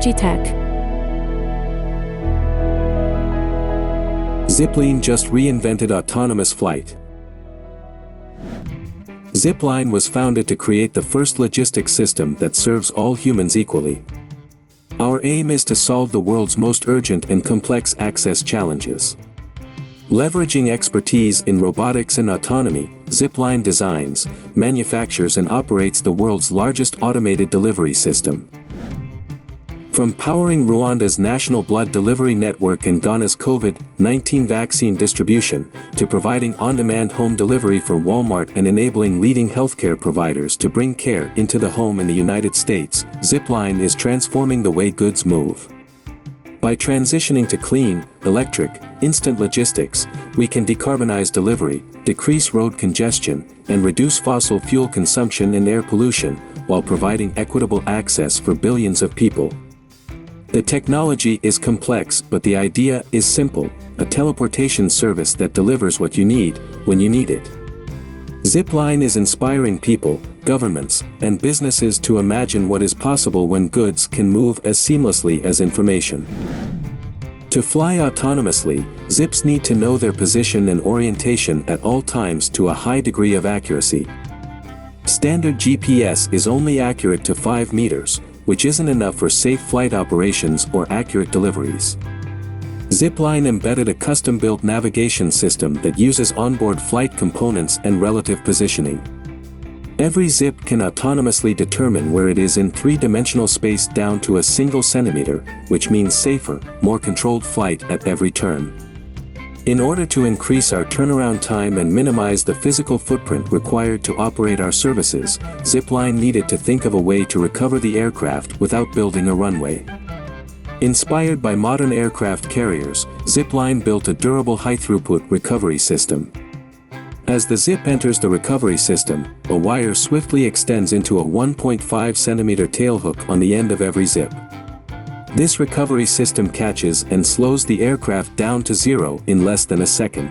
Energy tech. Zipline just reinvented autonomous flight. Zipline was founded to create the first logistics system that serves all humans equally. Our aim is to solve the world's most urgent and complex access challenges. Leveraging expertise in robotics and autonomy, Zipline designs, manufactures and operates the world's largest automated delivery system. From powering Rwanda's national blood delivery network and Ghana's COVID-19 vaccine distribution, to providing on-demand home delivery for Walmart and enabling leading healthcare providers to bring care into the home in the United States, Zipline is transforming the way goods move. By transitioning to clean, electric, instant logistics, we can decarbonize delivery, decrease road congestion, and reduce fossil fuel consumption and air pollution, while providing equitable access for billions of people. The technology is complex, but the idea is simple: a teleportation service that delivers what you need, when you need it. Zipline is inspiring people, governments, and businesses to imagine what is possible when goods can move as seamlessly as information. To fly autonomously, Zips need to know their position and orientation at all times to a high degree of accuracy. Standard GPS is only accurate to 5 meters, which isn't enough for safe flight operations or accurate deliveries. Zipline embedded a custom-built navigation system that uses onboard flight components and relative positioning. Every Zip can autonomously determine where it is in three-dimensional space down to a single centimeter, which means safer, more controlled flight at every turn. In order to increase our turnaround time and minimize the physical footprint required to operate our services, Zipline needed to think of a way to recover the aircraft without building a runway. Inspired by modern aircraft carriers, Zipline built a durable high-throughput recovery system. As the Zip enters the recovery system, a wire swiftly extends into a 1.5 centimeter tailhook on the end of every Zip. This recovery system catches and slows the aircraft down to zero in less than a second.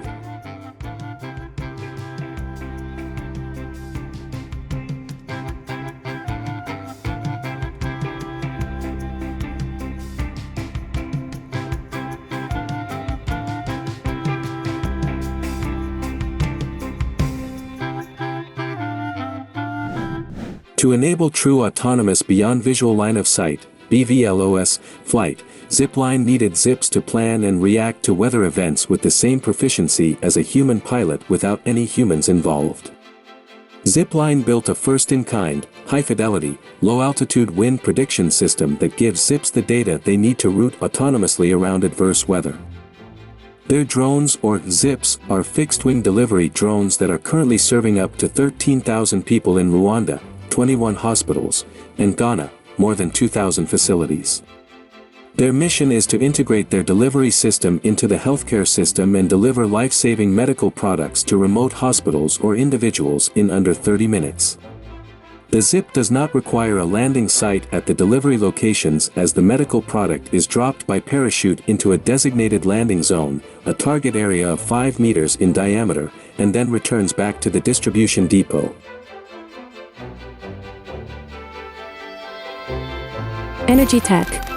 To enable true autonomous beyond visual line of sight (BVLOS) flight, Zipline needed Zips to plan and react to weather events with the same proficiency as a human pilot without any humans involved. Zipline built a first-in-kind, high-fidelity, low-altitude wind prediction system that gives Zips the data they need to route autonomously around adverse weather. Their drones, or Zips, are fixed-wing delivery drones that are currently serving up to 13,000 people in Rwanda, 21 hospitals, and Ghana, more than 2,000 facilities. Their mission is to integrate their delivery system into the healthcare system and deliver life-saving medical products to remote hospitals or individuals in under 30 minutes. The Zip does not require a landing site at the delivery locations, as the medical product is dropped by parachute into a designated landing zone, a target area of 5 meters in diameter, and then returns back to the distribution depot. Energy tech.